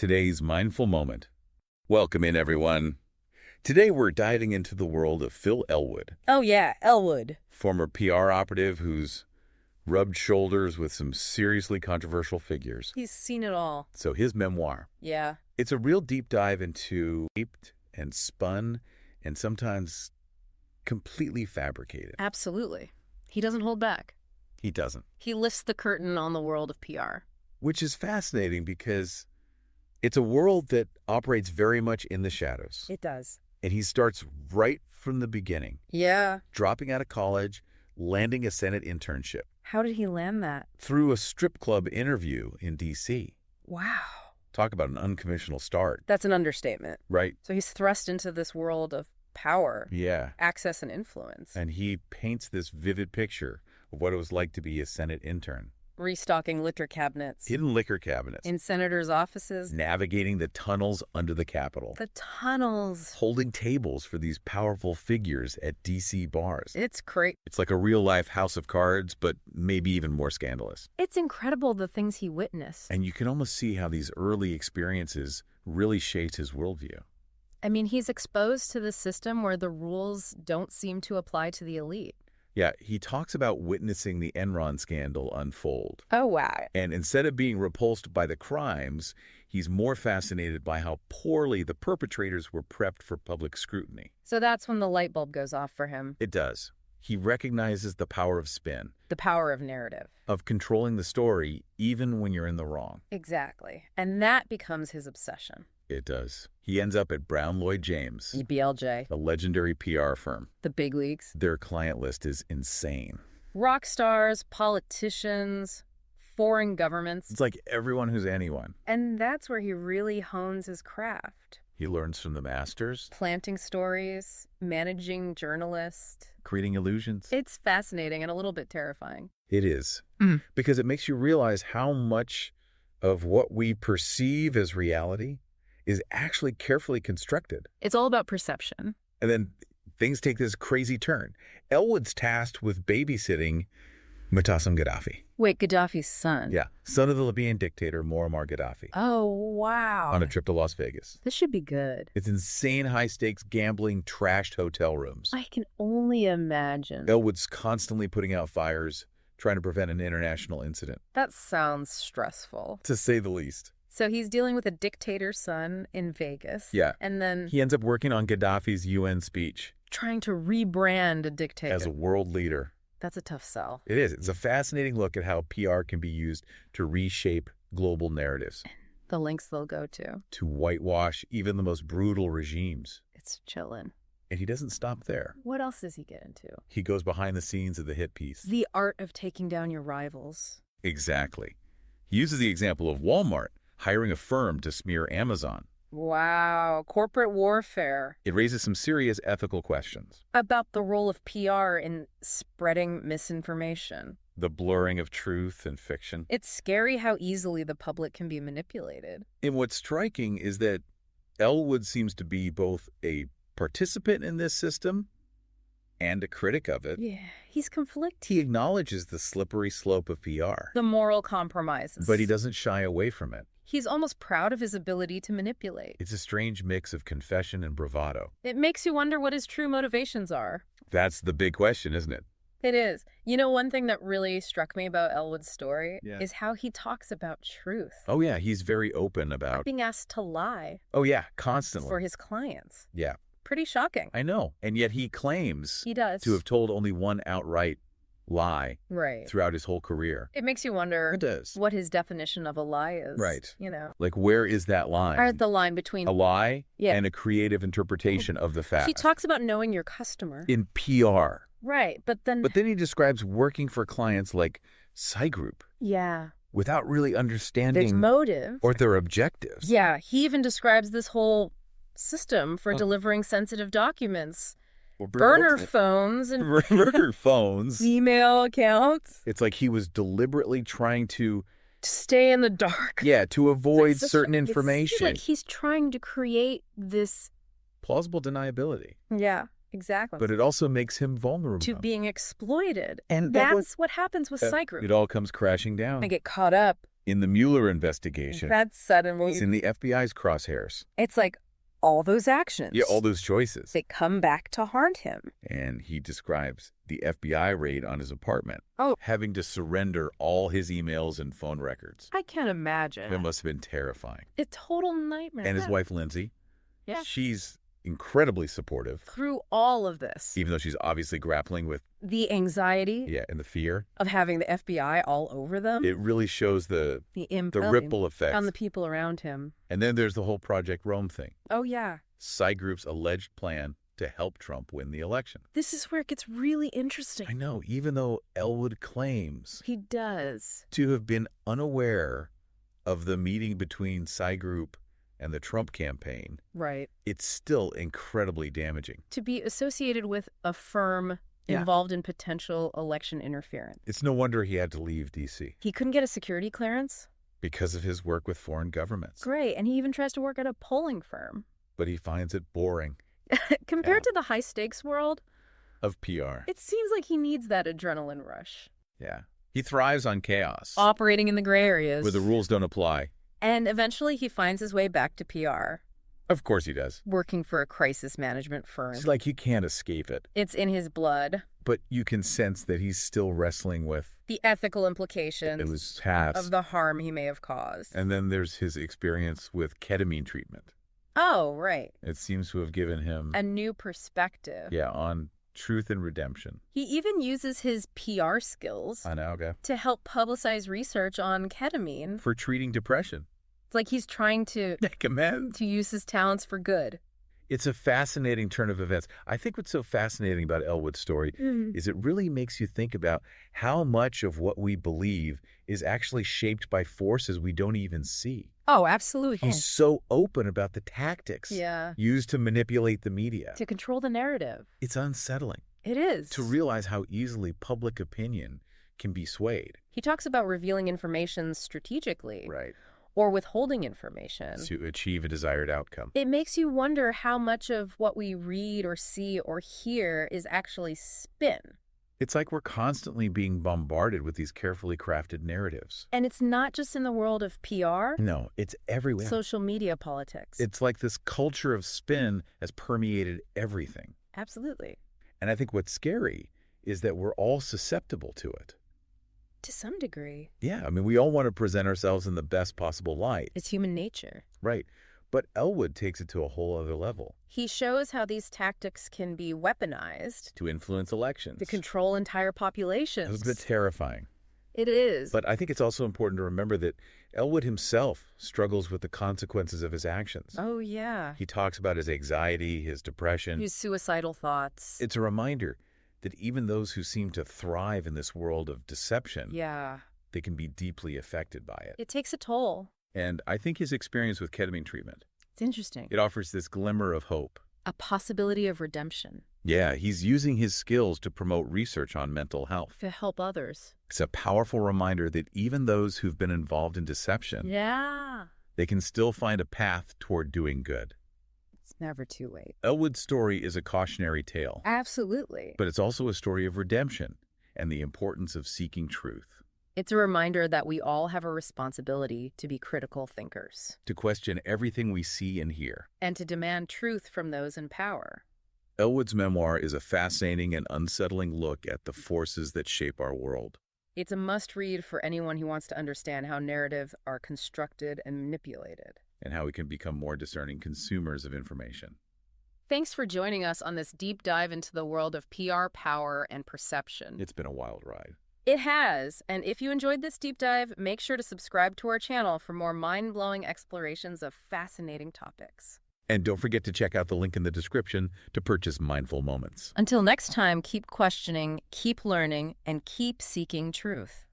today's mindful moment. Welcome in, everyone. Today we're diving into the world of Phil Elwood. Oh yeah, Elwood. Former PR operative who's rubbed shoulders with some seriously controversial figures. He's seen it all. So his memoir. Yeah. It's a real deep dive into shaped and spun and sometimes completely fabricated. Absolutely. He doesn't hold back. He doesn't. He lifts the curtain on the world of PR. Which is fascinating because it's a world that operates very much in the shadows. It does. And he starts right from the beginning. Yeah. Dropping out of college, landing a Senate internship. How did he land that? Through a strip club interview in D.C. Wow. Talk about an unconventional start. That's an understatement. Right. So he's thrust into this world of power, Yeah. access, and influence. And he paints this vivid picture of what it was like to be a Senate intern. Restocking liquor cabinets. Hidden liquor cabinets. In senators' offices. Navigating the tunnels under the Capitol. The tunnels. Holding tables for these powerful figures at D.C. bars. It's great. It's like a real-life House of Cards, but maybe even more scandalous. It's incredible the things he witnessed. And you can almost see how these early experiences really shaped his worldview. I mean, he's exposed to this system where the rules don't seem to apply to the elite. Yeah, he talks about witnessing the Enron scandal unfold. Oh, wow. And instead of being repulsed by the crimes, he's more fascinated by how poorly the perpetrators were prepped for public scrutiny. So that's when the light bulb goes off for him. It does. He recognizes the power of spin. The power of narrative. Of controlling the story, even when you're in the wrong. Exactly. And that becomes his obsession. It does. He ends up at Brown Lloyd James, BLJ. a legendary PR firm. The big leagues. Their client list is insane. Rock stars, politicians, foreign governments. It's like everyone who's anyone. And that's where he really hones his craft. He learns from the masters. Planting stories, managing journalists. Creating illusions. It's fascinating and a little bit terrifying. It is. Because it makes you realize how much of what we perceive as reality is actually carefully constructed. It's all about perception. And then things take this crazy turn. Elwood's tasked with babysitting Mu'tasim Gaddafi. Wait, Gaddafi's son? Yeah, son of the Libyan dictator Muammar Gaddafi. Oh, wow. On a trip to Las Vegas. This should be good. It's insane high-stakes gambling, trashed hotel rooms. I can only imagine. Elwood's constantly putting out fires, trying to prevent an international incident. That sounds stressful. To say the least. So he's dealing with a dictator's son in Vegas. Yeah. And then he ends up working on Gaddafi's UN speech. Trying to rebrand a dictator. As a world leader. That's a tough sell. It is. It's a fascinating look at how PR can be used to reshape global narratives. The lengths they'll go to. To whitewash even the most brutal regimes. It's chillin'. And he doesn't stop there. What else does he get into? He goes behind the scenes of the hit piece. The art of taking down your rivals. Exactly. He uses the example of Walmart hiring a firm to smear Amazon. Wow, corporate warfare. It raises some serious ethical questions. About the role of PR in spreading misinformation. The blurring of truth and fiction. It's scary how easily the public can be manipulated. And what's striking is that Elwood seems to be both a participant in this system and a critic of it. Yeah, he's conflicted. He acknowledges the slippery slope of PR. The moral compromises. But he doesn't shy away from it. He's almost proud of his ability to manipulate. It's a strange mix of confession and bravado. It makes you wonder what his true motivations are. That's the big question, isn't it? It is. You know, one thing that really struck me about Elwood's story is how he talks about truth. Oh, yeah. He's very open about being asked to lie. Oh, yeah. Constantly. For his clients. Yeah. Pretty shocking. I know. And yet he claims he does to have told only one outright lie throughout his whole career. It makes you wonder It does. what his definition of a lie is. Right. You know. Like, where is that line? Or the line between a lie and a creative interpretation of the fact. He talks about knowing your customer. In PR. Right, but then he describes working for clients like Psy Group. Yeah. Without really understanding their motive or their objectives. Yeah, he even describes this whole system for delivering sensitive documents. Burner phones and burner phones. Email accounts. It's like he was deliberately trying to stay in the dark. Yeah, to avoid certain information. Like he's trying to create this plausible deniability. Yeah. Exactly. But it also makes him vulnerable to being exploited. And that's what happens with Psy Group. It all comes crashing down. They get caught up In the Mueller investigation, That's suddenly... it's in the FBI's crosshairs. It's like all those actions. Yeah, all those choices. They come back to haunt him. And he describes the FBI raid on his apartment. Oh. Having to surrender all his emails and phone records. I can't imagine. It must have been terrifying. A total nightmare. And his wife, Lindsay. Yeah. She's incredibly supportive. Through all of this. Even though she's obviously grappling with... the anxiety. Yeah, and the fear. Of having the FBI all over them. It really shows the ripple effect. On the people around him. And then there's the whole Project Rome thing. Oh, yeah. Psy Group's alleged plan to help Trump win the election. This is where it gets really interesting. I know, even though Elwood claims... he does. ...to have been unaware of the meeting between Psy Group and the Trump campaign, right, it's still incredibly damaging. To be associated with a firm involved in potential election interference. It's no wonder he had to leave D.C. He couldn't get a security clearance? Because of his work with foreign governments. Great, and he even tries to work at a polling firm. But he finds it boring. Compared to the high-stakes world of PR, it seems like he needs that adrenaline rush. Yeah. He thrives on chaos. Operating in the gray areas. Where the rules don't apply. And eventually he finds his way back to PR. Of course he does. Working for a crisis management firm. It's like you can't escape it. It's in his blood. But you can sense that he's still wrestling with... the ethical implications it was past. Of the harm he may have caused. And then there's his experience with ketamine treatment. Oh, right. It seems to have given him... a new perspective. Yeah, on truth and redemption. He even uses his PR skills... I know, okay. to help publicize research on ketamine. For treating depression. It's like he's trying to... to use his talents for good. It's a fascinating turn of events. I think what's so fascinating about Elwood's story is it really makes you think about how much of what we believe is actually shaped by forces we don't even see. Oh, absolutely. He's so open about the tactics used to manipulate the media. To control the narrative. It's unsettling. It is. To realize how easily public opinion can be swayed. He talks about revealing information strategically. Right. Or withholding information. To achieve a desired outcome. It makes you wonder how much of what we read or see or hear is actually spin. It's like we're constantly being bombarded with these carefully crafted narratives. And it's not just in the world of PR. No, it's everywhere. Social media politics. It's like this culture of spin has permeated everything. Absolutely. And I think what's scary is that we're all susceptible to it. To some degree. Yeah, I mean, we all want to present ourselves in the best possible light. It's human nature. Right. But Elwood takes it to a whole other level. He shows how these tactics can be weaponized. To influence elections. To control entire populations. It's a bit terrifying. It is. But I think it's also important to remember that Elwood himself struggles with the consequences of his actions. Oh, yeah. He talks about his anxiety, his depression. His suicidal thoughts. It's a reminder that even those who seem to thrive in this world of deception, they can be deeply affected by it. It takes a toll. And I think his experience with ketamine treatment, it's interesting. It offers this glimmer of hope. A possibility of redemption. Yeah, he's using his skills to promote research on mental health. To help others. It's a powerful reminder that even those who've been involved in deception, they can still find a path toward doing good. It's never too late. Elwood's story is a cautionary tale. Absolutely. But it's also a story of redemption and the importance of seeking truth. It's a reminder that we all have a responsibility to be critical thinkers. To question everything we see and hear. And to demand truth from those in power. Elwood's memoir is a fascinating and unsettling look at the forces that shape our world. It's a must-read for anyone who wants to understand how narratives are constructed and manipulated. And how we can become more discerning consumers of information. Thanks for joining us on this deep dive into the world of PR, power, and perception. It's been a wild ride. It has, and if you enjoyed this deep dive, make sure to subscribe to our channel for more mind-blowing explorations of fascinating topics. And don't forget to check out the link in the description to purchase Mindful Moments. Until next time, keep questioning, keep learning, and keep seeking truth.